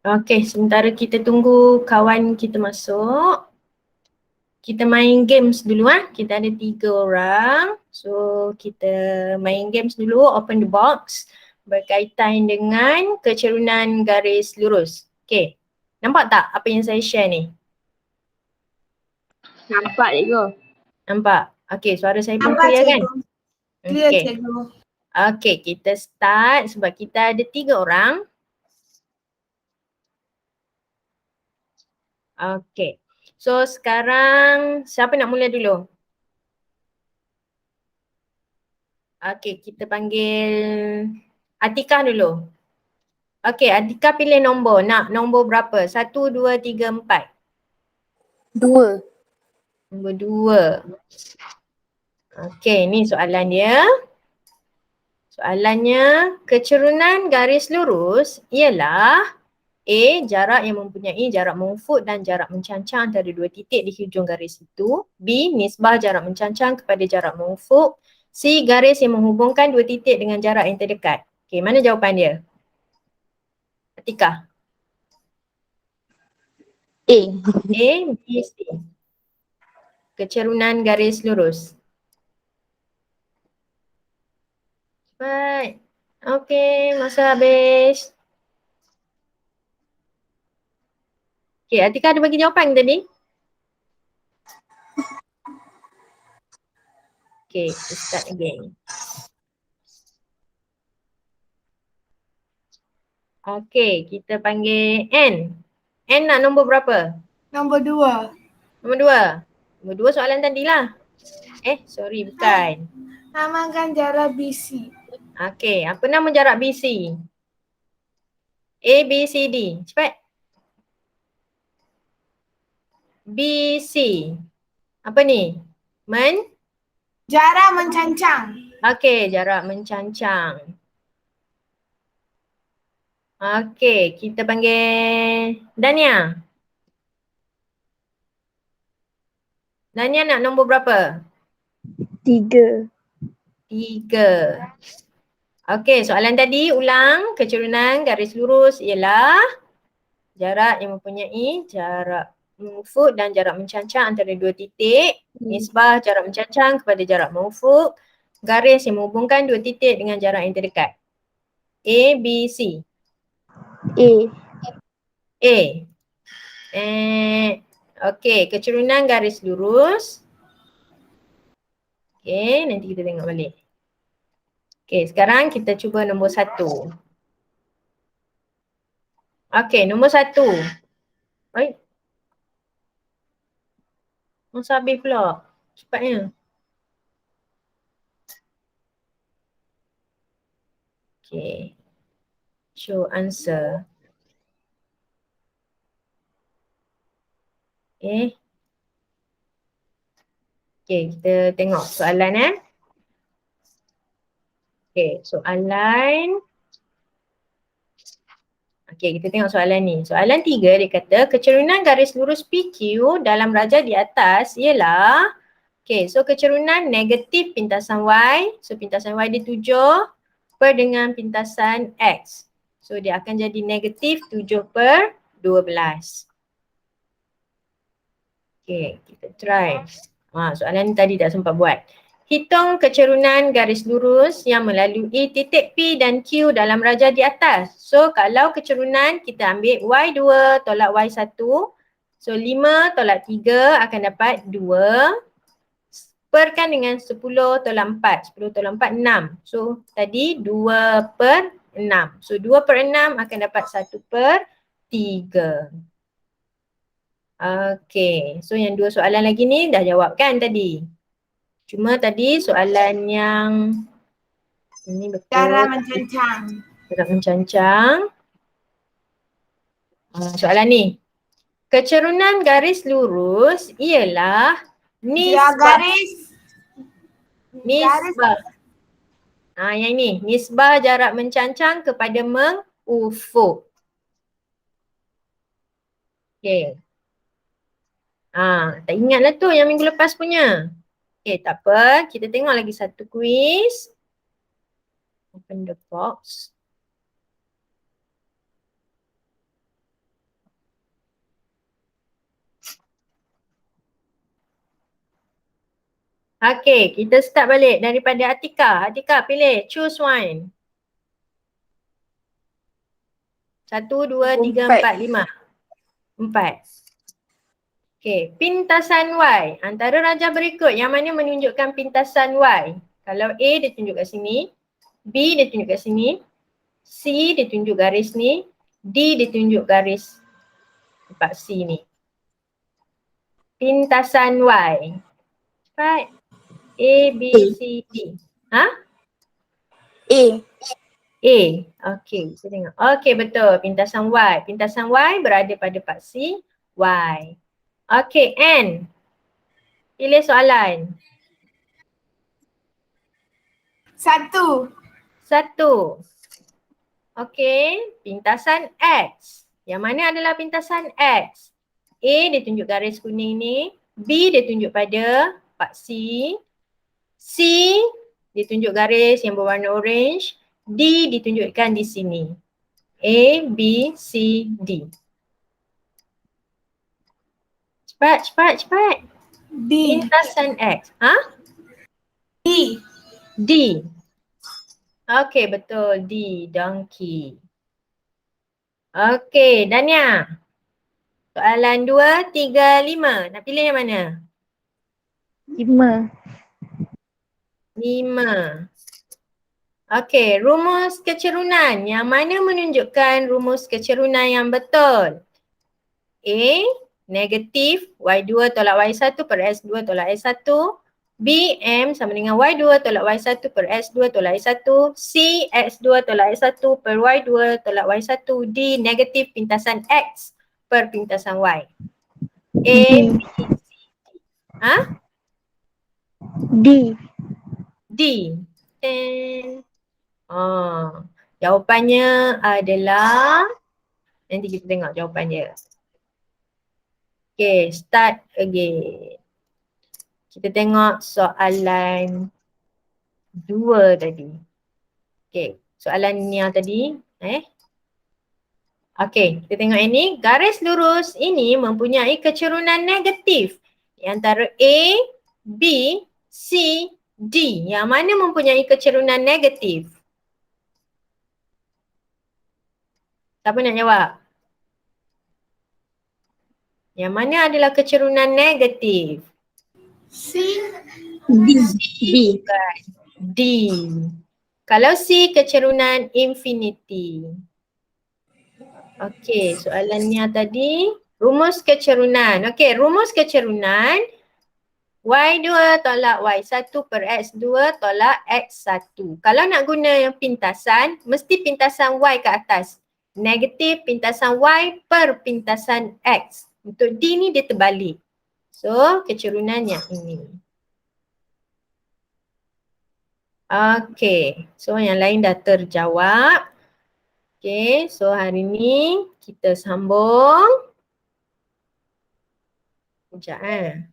Okay, sementara kita tunggu kawan kita masuk, kita main games dulu Kita ada 3 orang. So kita main games dulu, open the box berkaitan dengan kecerunan garis lurus. Okay, nampak tak apa yang saya share ni? Nampak cikgu. Nampak? Okay, suara saya pun Nampak, clear kan? cikgu. Clear, Okay. cikgu. Okay, kita start sebab kita ada 3 orang. Okay. So sekarang siapa nak mula dulu? Okay, kita panggil Atikah dulu. Okay, Atikah pilih nombor. Nak nombor berapa? 1, 2, 3, 4. 2. Nombor 2. Okay, ni soalan dia. Soalannya, kecerunan garis lurus ialah A. Jarak yang mempunyai jarak mengufuk dan jarak mencancang antara 2 titik di hujung garis itu. B. Nisbah jarak mencancang kepada jarak mengufuk. C. Garis yang menghubungkan 2 titik dengan jarak yang terdekat. Okay, mana jawapan dia? Atikah? A. A, B, C. Kecerunan garis lurus. Cepat. Okay, masa habis. Okay, Atikah ada bagi jawapan tadi? Okay, kita start again. Okay, kita panggil N. N nak nombor berapa? Nombor 2. Nombor 2. Nombor 2 soalan tadi lah. Sorry, bukan. Namakan jarak BC. Okay, apa nama jarak BC? A, B, C, D. Cepat. BC. Apa ni? Jarak mencancang. Okay, jarak mencancang. Okay, kita panggil Dania. Dania nak nombor berapa? 3. 3. Okay, soalan tadi ulang. Kecerunan garis lurus ialah jarak yang mempunyai jarak mengufuk dan jarak mencancang antara 2 titik. Nisbah jarak mencancang kepada jarak mengufuk. Garis yang menghubungkan 2 titik dengan jarak yang terdekat. A, B, C. A. A. Okay, kecerunan garis lurus. Okay, nanti kita tengok balik. Okay, sekarang kita cuba nombor 1. Okay, nombor 1. Baik. Masa habis pula. Cepatnya. Okay. Show answer. Okay. Okay, kita tengok soalan Okay, soalan. Okay, kita tengok soalan ni. Soalan 3 dia kata kecerunan garis lurus PQ dalam raja di atas ialah okay, so kecerunan negatif pintasan Y. So pintasan Y dia 7 per dengan pintasan X. So dia akan jadi negatif 7/12. Okay, kita try. Soalan ni tadi tak sempat buat. Hitung kecerunan garis lurus yang melalui titik P dan Q dalam raja di atas. So kalau kecerunan kita ambil Y2 tolak Y1. So 5 tolak 3 akan dapat 2. Perkan dengan 10 tolak 4. 10 tolak 4, 6. So tadi 2/6. So 2/6 akan dapat 1/3. Okay, so yang 2 soalan lagi ni dah jawab kan tadi? Cuma tadi soalan yang ini betul. Jarak mencancang. Jarak mencancang. Soalan ni. Kecerunan garis lurus ialah nisbah. Nisbah. Yang ini. Nisbah jarak mencancang kepada mengufuk. Okay. Tak ingatlah tu yang minggu lepas punya. Okay, tak apa. Kita tengok lagi satu quiz. Open the box. Okay, kita start balik daripada Atika. Atika pilih, choose one. 1, 2, 3, 4, 5. 4. Okay, pintasan Y. Antara rajah berikut yang mana menunjukkan pintasan Y? Kalau A dia tunjuk kat sini, B dia tunjuk kat sini, C dia tunjuk garis ni, D dia tunjuk garis tempat C ni. Pintasan Y. Cepat. A, B, C, D. Ha? A. A. Okay, kita tengok. Okay, betul. Pintasan Y. Pintasan Y berada pada part C, Y. Okay, N. Pilih soalan. 1. 1. Okay, pintasan X. Yang mana adalah pintasan X? A dia tunjuk garis kuning ni. B dia tunjuk pada part C. C dia tunjuk garis yang berwarna orange. D ditunjukkan di sini. A, B, C, D. Cepat, cepat, cepat. D. Pintasan X. Ha? D. D. Okay, betul. D, donkey. Okay, Dania. Soalan 2, 3, 5. Nak pilih yang mana? 5. 5. Okay, rumus kecerunan. Yang mana menunjukkan rumus kecerunan yang betul? A, negatif Y2 tolak Y1 per S2 tolak S1. B, M sama dengan Y2 tolak Y1 per S2 tolak S1. C, X2 tolak S1 per Y2 tolak Y1. D, negatif pintasan X per pintasan Y. A, B, C, D. Ha? D. D. Jawapannya adalah, nanti kita tengok jawapan dia. Okay, start again. Kita tengok soalan 2 tadi. Okay, soalan yang tadi. Okay, kita tengok ini. Garis lurus ini mempunyai kecerunan negatif di antara A, B, C, D. Yang mana mempunyai kecerunan negatif? Siapa nak jawab? Yang mana adalah kecerunan negatif? C. D. B. D. Kalau C, kecerunan infinity. Okey, soalannya tadi rumus kecerunan. Okey, rumus kecerunan Y2 tolak Y1 per X2 tolak X1. Kalau nak guna yang pintasan, mesti pintasan Y ke atas. Negatif pintasan Y per pintasan X. Untuk D ni dia terbalik. So, kecerunan yang ini. Okay, so yang lain dah terjawab. Okay, so hari ni kita sambung. Sekejap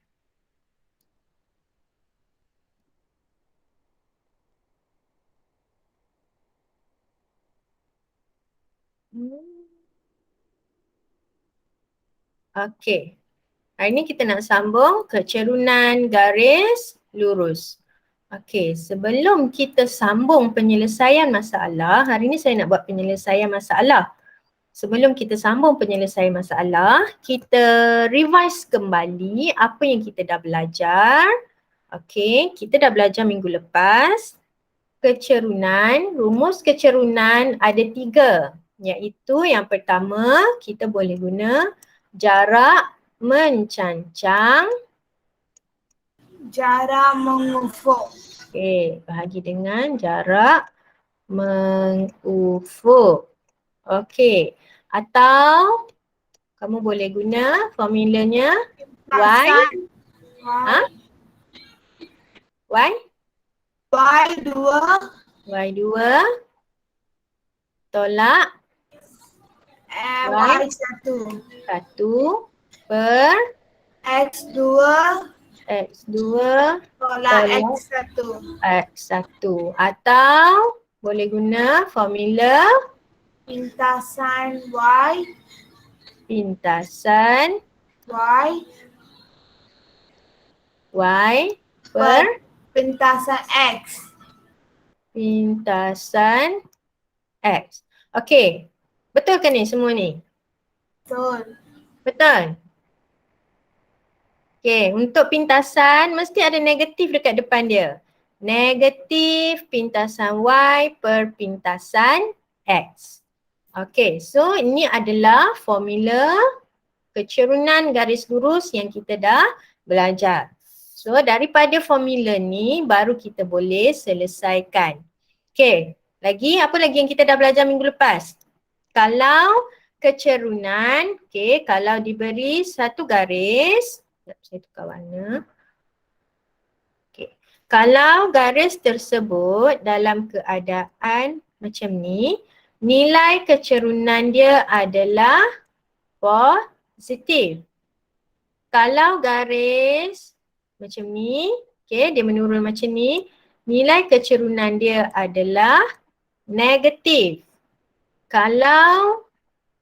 Okay, hari ni kita nak sambung kecerunan garis lurus. Okay, sebelum kita sambung penyelesaian masalah, hari ni saya nak buat penyelesaian masalah. Sebelum kita sambung penyelesaian masalah, kita revise kembali apa yang kita dah belajar. Okay, kita dah belajar minggu lepas. Kecerunan, rumus kecerunan ada 3. Iaitu yang pertama, kita boleh guna jarak mencancang. Jarak mengufuk. Okey, bahagi dengan jarak mengufuk. Okey, atau kamu boleh guna formulanya Y. Ha? Y? Y2. Y2 tolak Y1. 1 per X2. X2 Tolak tolak Tolak. X1. X1 atau boleh guna formula Pintasan Y, pintasan Y Y per per pintasan X. pintasan X. Okey. Betul ke ni semua ni? Betul. Betul? Okey, untuk pintasan mesti ada negatif dekat depan dia. Negatif pintasan Y per pintasan X. Okey, so ini adalah formula kecerunan garis lurus yang kita dah belajar. So daripada formula ni baru kita boleh selesaikan. Okey, apa lagi yang kita dah belajar minggu lepas? Kalau kecerunan, kalau diberi satu garis, saya tukar warna. Kalau garis tersebut dalam keadaan macam ni, nilai kecerunan dia adalah positif. Kalau garis macam ni, dia menurun macam ni, nilai kecerunan dia adalah negatif. Kalau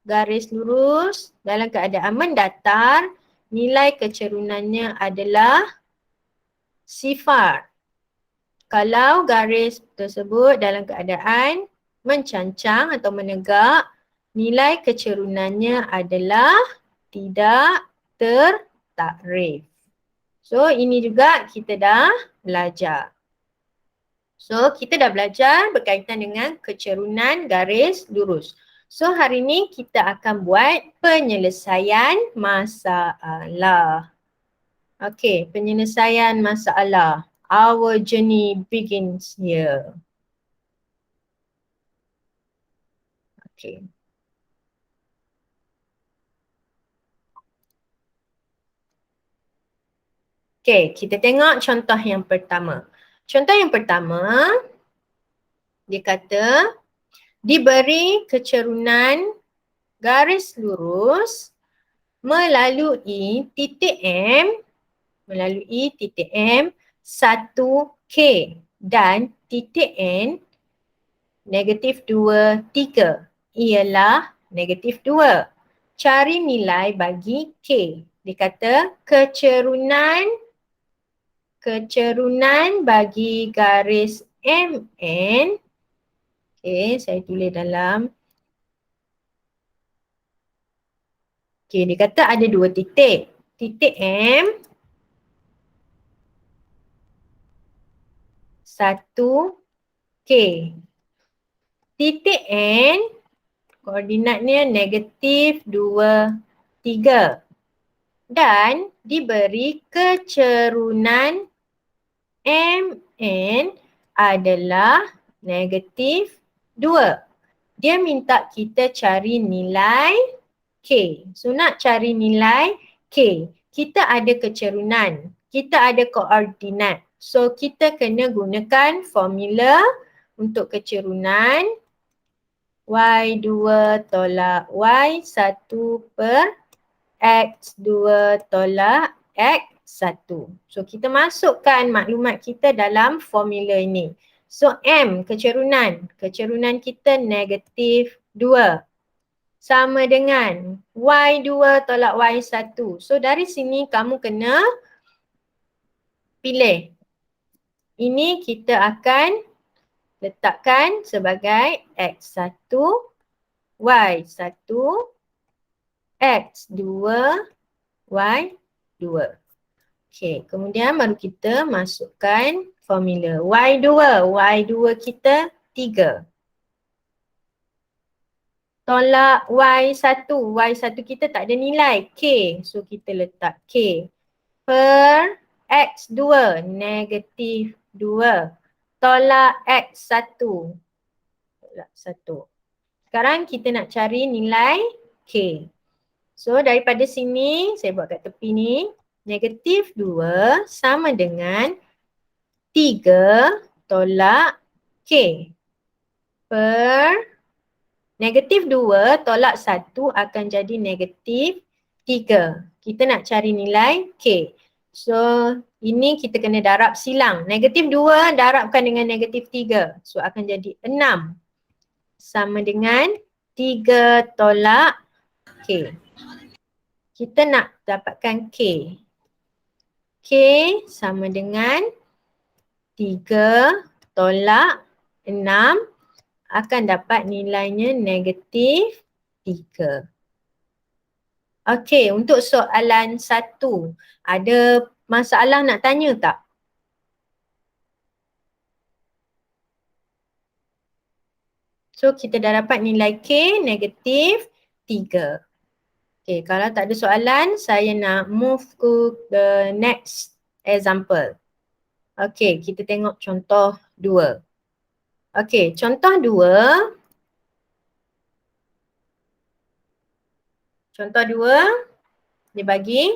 garis lurus dalam keadaan mendatar, nilai kecerunannya adalah sifar. Kalau garis tersebut dalam keadaan mencancang atau menegak, nilai kecerunannya adalah tidak tertakrif. So ini juga kita dah belajar. So kita dah belajar berkaitan dengan kecerunan garis lurus. So hari ni kita akan buat penyelesaian masalah. Okey, penyelesaian masalah. Our journey begins here. Okey. Okey, kita tengok contoh yang pertama. Contoh yang pertama, dia kata diberi kecerunan garis lurus melalui titik M 1K dan titik N negatif 2, 3 ialah negatif 2. Cari nilai bagi K. Dia kata kecerunan bagi garis MN. Saya tulis dalam. Dia kata ada dua titik. Titik M 1K. Titik N koordinatnya negatif 2, 3. Dan diberi kecerunan MN adalah negatif 2. Dia minta kita cari nilai K. So nak cari nilai K, kita ada kecerunan, kita ada koordinat. So kita kena gunakan formula untuk kecerunan Y2 tolak Y1 per X2 tolak X1. So kita masukkan maklumat kita dalam formula ini. So M kecerunan kita negatif 2. Sama dengan Y2 tolak Y1. So dari sini kamu kena pilih. Ini kita akan letakkan sebagai X1, Y1, X2, Y2. Okey, kemudian baru kita masukkan formula. Y2 kita 3. Tolak Y1 kita tak ada nilai K. So kita letak K. Per X2 negatif 2. Tolak X1. Tolak 1. Sekarang kita nak cari nilai K. So daripada sini saya buat kat tepi ni. Negatif 2 sama dengan 3 tolak K. Per negatif 2 tolak 1 akan jadi negatif 3. Kita nak cari nilai K. So ini kita kena darab silang. Negatif 2 darabkan dengan negatif 3. So akan jadi 6 sama dengan 3 tolak K. Kita nak dapatkan K. K sama dengan 3 tolak 6 akan dapat nilainya negatif 3. Okey, untuk soalan 1, ada masalah nak tanya tak? So kita dah dapat nilai K negatif 3. Okay, kalau tak ada soalan, saya nak move to the next example. Okay, kita tengok contoh 2. Okay, contoh 2. Contoh 2, dia bagi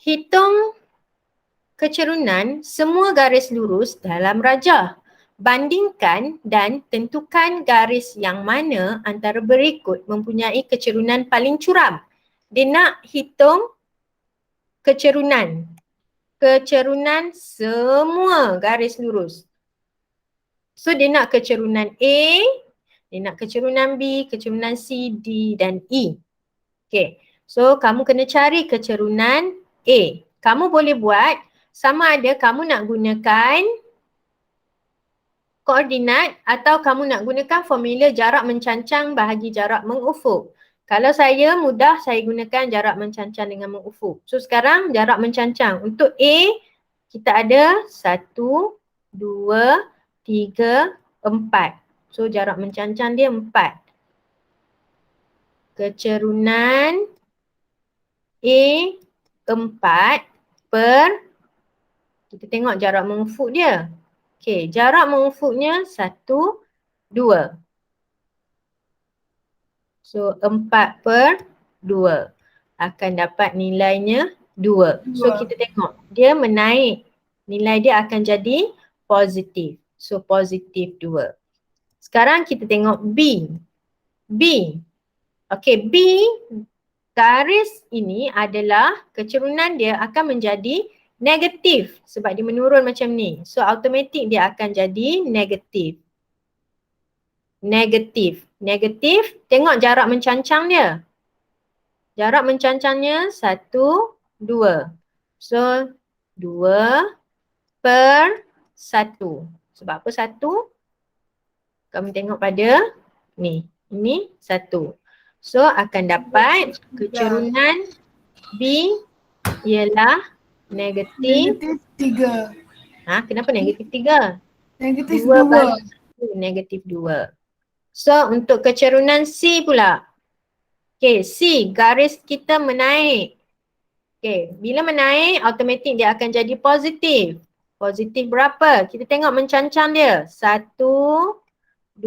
hitung kecerunan semua garis lurus dalam rajah. Bandingkan dan tentukan garis yang mana antara berikut mempunyai kecerunan paling curam. Dia nak hitung kecerunan semua garis lurus. So dia nak kecerunan A, dia nak kecerunan B, kecerunan C, D dan E. Okay, so kamu kena cari kecerunan A. Kamu boleh buat sama ada kamu nak gunakan koordinat atau kamu nak gunakan formula jarak mencancang bahagi jarak mengufuk. Kalau saya mudah, saya gunakan jarak mencancang dengan mengufuk. So sekarang jarak mencancang untuk A kita ada 1, 2, 3, 4. So jarak mencancang dia 4. Kecerunan A 4 per, kita tengok jarak mengufuk dia. Okey, jarak mengufuknya 1, 2. So 4 per 2 akan dapat nilainya 2. So kita tengok dia menaik. Nilai dia akan jadi positif. So positif 2. Sekarang kita tengok B. B. Okey, B garis ini adalah kecerunan dia akan menjadi negatif sebab dia menurun macam ni. So automatik dia akan jadi negatif. Negatif. Negatif, tengok jarak mencancang dia. Jarak mencancangnya 1, 2. So 2 per 1. Sebab apa 1? Kami tengok pada ni. Ini 1. So akan dapat kecerunan B ialah negatif 3. kenapa negatif 3? Negatif 2 2. bagi 1 negatif 2. So untuk kecerunan C pula. Okay, C garis kita menaik. Okay, bila menaik automatik dia akan jadi positif. Positif berapa? Kita tengok mencancang dia. 1, 2,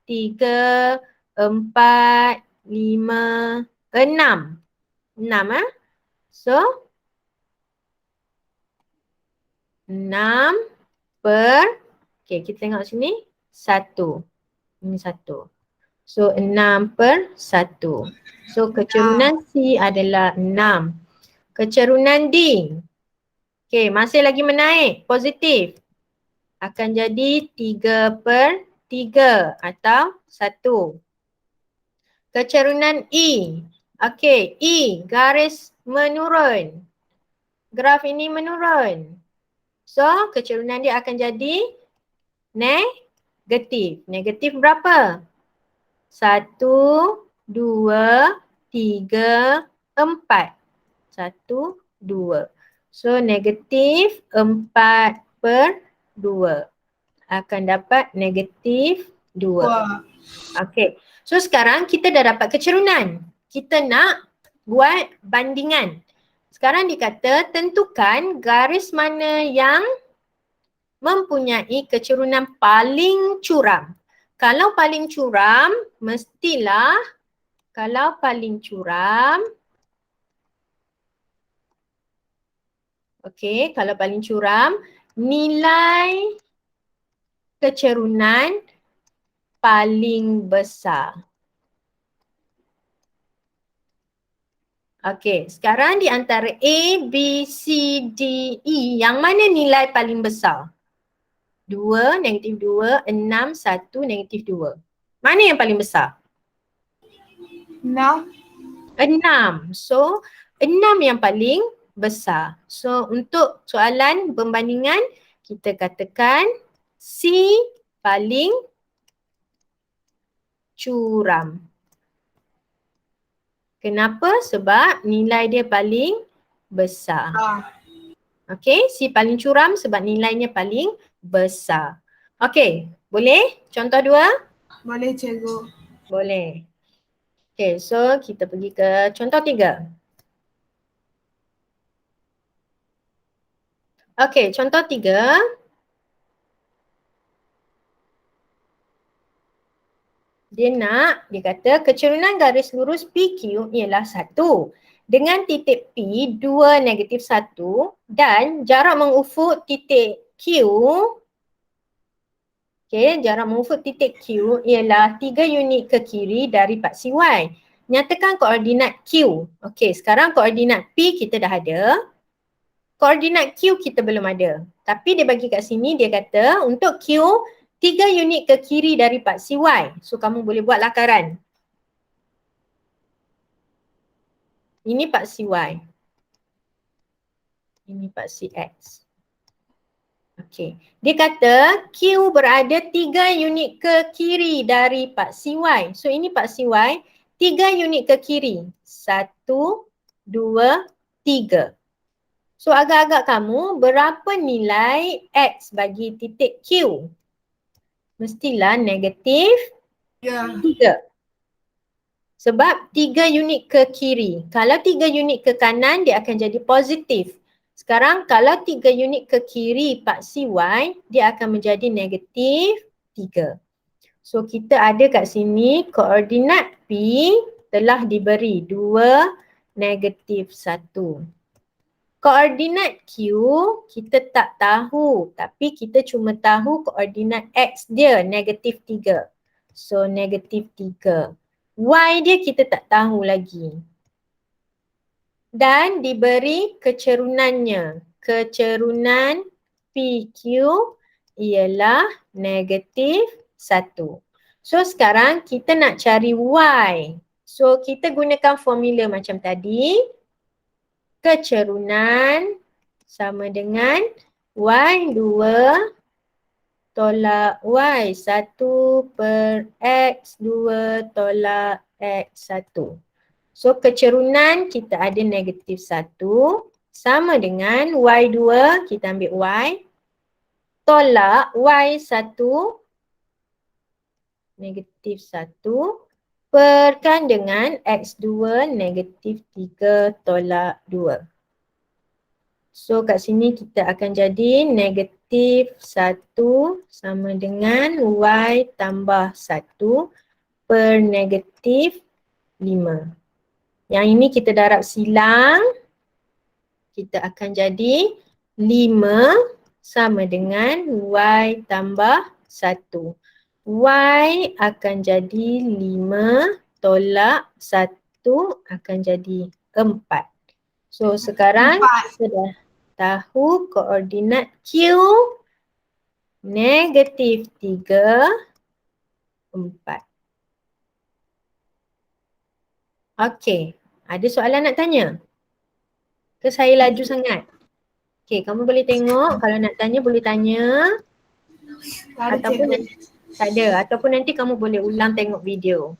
3, 4, 5, 6. 6 So 6 per, okay kita tengok sini 1. Ini 1. So 6 per 1. So kecerunan C adalah 6. Kecerunan D. Okay, masih lagi menaik, positif. Akan jadi 3 per 3 atau 1. Kecerunan E. Okay, E garis menurun. Graf ini menurun. So kecerunan dia akan jadi negatif. Negatif berapa? 1, 2, 3, 4. 1, 2. So negatif 4 per 2. Akan dapat negatif 2. Okay. So sekarang kita dah dapat kecerunan. Kita nak buat bandingan. Sekarang dikata tentukan garis mana yang mempunyai kecerunan paling curam. Kalau paling curam, mestilah kalau paling curam, okey, kalau paling curam, nilai kecerunan paling besar. Okey, sekarang di antara A, B, C, D, E, yang mana nilai paling besar? 2, negatif 2, 6, 1, negatif 2. Mana yang paling besar? 6. 6. So, 6 yang paling besar. So, untuk soalan pembandingan, kita katakan C paling curam. Kenapa? Sebab nilai dia paling besar. Okey, C paling curam sebab nilainya paling besar. Okey, boleh? Contoh 2? Boleh cikgu. Boleh. Okey, so kita pergi ke contoh 3. Okey, contoh 3. Dia kata kecerunan garis lurus PQ ialah 1. Dengan titik P 2 negatif 1 dan jarak mengufuk titik Q. Okey, jarak mengufuk titik Q ialah 3 unit ke kiri dari paksi Y. Nyatakan koordinat Q. Okey, sekarang koordinat P kita dah ada. Koordinat Q kita belum ada. Tapi dia bagi kat sini, dia kata untuk Q 3 unit ke kiri dari paksi Y. So kamu boleh buat lakaran. Ini paksi Y. Ini paksi X. Okey. Dia kata Q berada 3 unit ke kiri dari paksi Y. So ini paksi Y, 3 unit ke kiri. 1, 2, 3. So agak-agak kamu berapa nilai X bagi titik Q? Mestilah negatif Ya. 3. Sebab 3 unit ke kiri. Kalau 3 unit ke kanan dia akan jadi positif. Sekarang kalau 3 unit ke kiri paksi Y dia akan menjadi negatif 3. So kita ada kat sini koordinat P telah diberi 2, negatif 1. Koordinat Q kita tak tahu tapi kita cuma tahu koordinat X dia negatif 3. So negatif 3. Y dia kita tak tahu lagi. Dan diberi kecerunannya. Kecerunan PQ ialah negatif 1. So sekarang kita nak cari Y. So kita gunakan formula macam tadi. Kecerunan sama dengan Y2 tolak Y1 per X2 tolak X1. So kecerunan kita ada negatif 1 sama dengan Y2 kita ambil Y tolak Y1 negatif 1 perkan dengan X2 negatif 3 tolak 2. So kat sini kita akan jadi negatif 1 sama dengan Y tambah 1 per negatif 5. Yang ini kita darab silang. Kita akan jadi 5 sama dengan Y tambah 1. Y akan jadi 5 tolak 1 akan jadi 4. So sekarang kita dah tahu koordinat Q negatif 3, 4. Okey, ada soalan nak tanya? Ke saya laju sangat? Okey, kamu boleh tengok kalau nak tanya boleh tanya. Ataupun nanti, tak ada. Ataupun nanti kamu boleh ulang tengok video.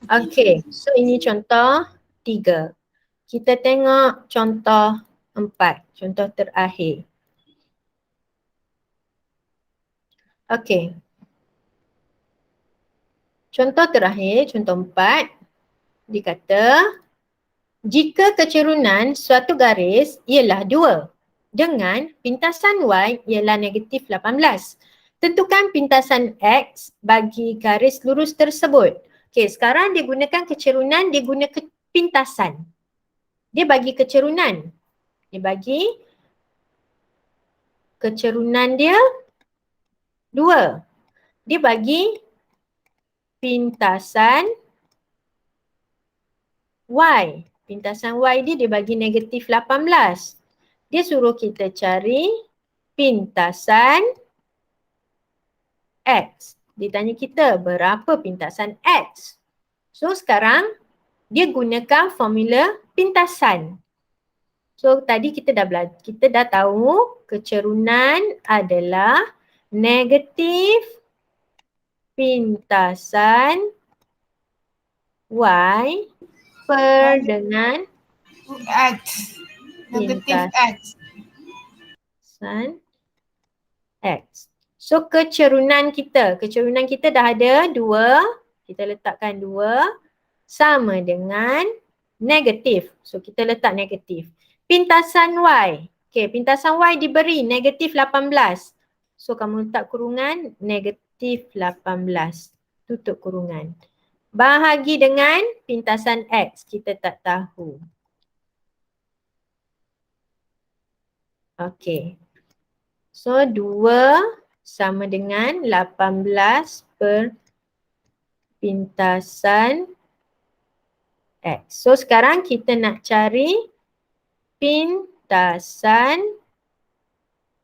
Okey, so ini contoh 3. Kita tengok contoh 4, contoh terakhir. Okey. Contoh terakhir, contoh 4, dia kata jika kecerunan suatu garis ialah 2 dengan pintasan Y ialah negatif 18. Tentukan pintasan X bagi garis lurus tersebut. Okey, sekarang dia gunakan kecerunan, dia guna pintasan. Dia bagi kecerunan. Dia bagi kecerunan dia 2. Dia bagi pintasan Y. Pintasan Y dia bagi negatif 18. Dia suruh kita cari pintasan X. Dia tanya kita berapa pintasan X. So sekarang dia gunakan formula pintasan. So tadi kita dah tahu kecerunan adalah negatif pintasan Y per dengan X. Negatif X. pintasan X. So kecerunan kita dah ada 2, kita letakkan 2 sama dengan negatif. So kita letak negatif. Pintasan Y. Okay, pintasan Y diberi negatif 18. So kamu letak kurungan negatif 18. Tutup kurungan. Bahagi dengan pintasan X. Kita tak tahu. Okay. So 2 sama dengan 18 per pintasan X. So sekarang kita nak cari pintasan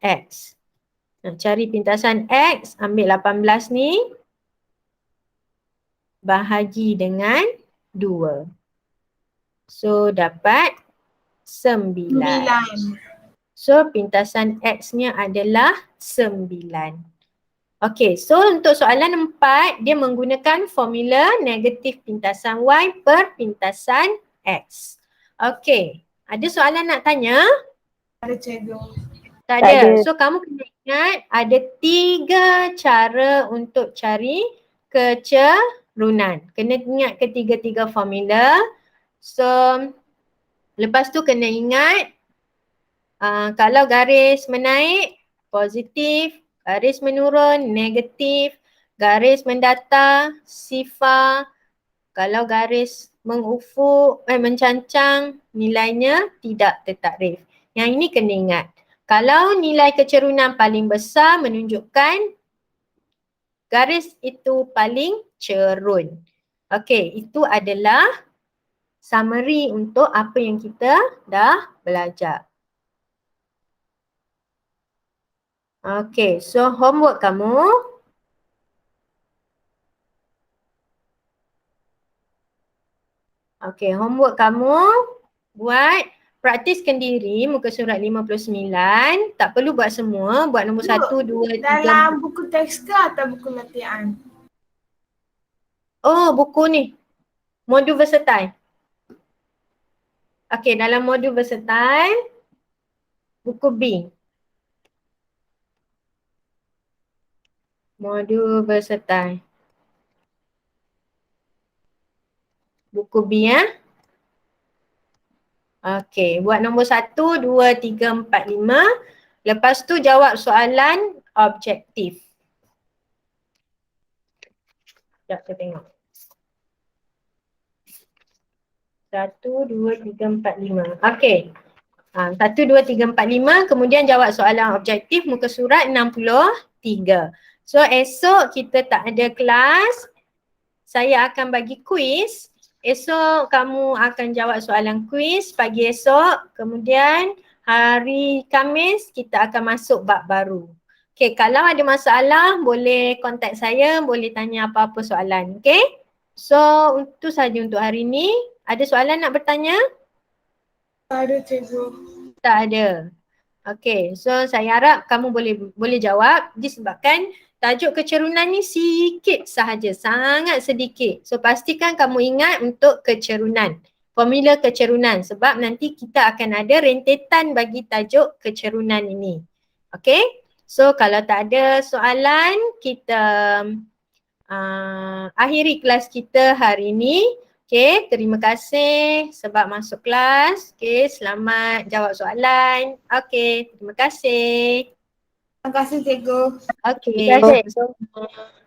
X. Nak cari pintasan X, ambil 18 ni bahagi dengan 2. So dapat 9. 9. So pintasan X-nya adalah 9. Okay, so untuk soalan 4, dia menggunakan formula negatif pintasan Y per pintasan X. Okay, ada soalan nak tanya? Ada cikgu. Tak Tak ada. ada. So kamu kena ingat ada 3 cara untuk cari kecerunan. Kena ingat ketiga-tiga formula. So lepas tu kena ingat kalau garis menaik positif, garis menurun negatif, garis mendatar sifar, kalau garis mengufuk mencancang nilainya tidak tertakrif. Yang ini kena ingat. Kalau nilai kecerunan paling besar menunjukkan garis itu paling cerun. Okey, itu adalah summary untuk apa yang kita dah belajar. Okay, so homework kamu. Okay, homework kamu buat praktiskan diri muka surat 59. Tak perlu buat semua, buat nombor 1, 2, 3. Dalam buku teks ke atau buku latihan? Oh, buku ni. Modul versatile. Okay, dalam modul versatile, buku B. Modul versatile. Buku B ya. Okey, buat nombor 1, 2, 3, 4, 5. Lepas tu jawab soalan objektif. Sekejap kita tengok. 1, 2, 3, 4, 5. Okey. 1, 2, 3, 4, 5. Kemudian jawab soalan objektif muka surat 63. So esok kita tak ada kelas. Saya akan bagi kuis. Esok kamu akan jawab soalan kuis pagi esok. Kemudian hari Khamis kita akan masuk bab baru. Okay, kalau ada masalah boleh kontak saya, boleh tanya apa-apa soalan. Okay, so itu saja untuk hari ni. Ada soalan nak bertanya? Ada cikgu. Tak ada. Okay, so saya harap kamu boleh jawab disebabkan tajuk kecerunan ni sikit sahaja, sangat sedikit. So pastikan kamu ingat untuk kecerunan, formula kecerunan sebab nanti kita akan ada rentetan bagi tajuk kecerunan ini. Okay, so kalau tak ada soalan kita akhiri kelas kita hari ini. Okay, terima kasih sebab masuk kelas. Okay, selamat jawab soalan. Okay, terima kasih. Terima kasih cikgu. Okay. Terima kasih.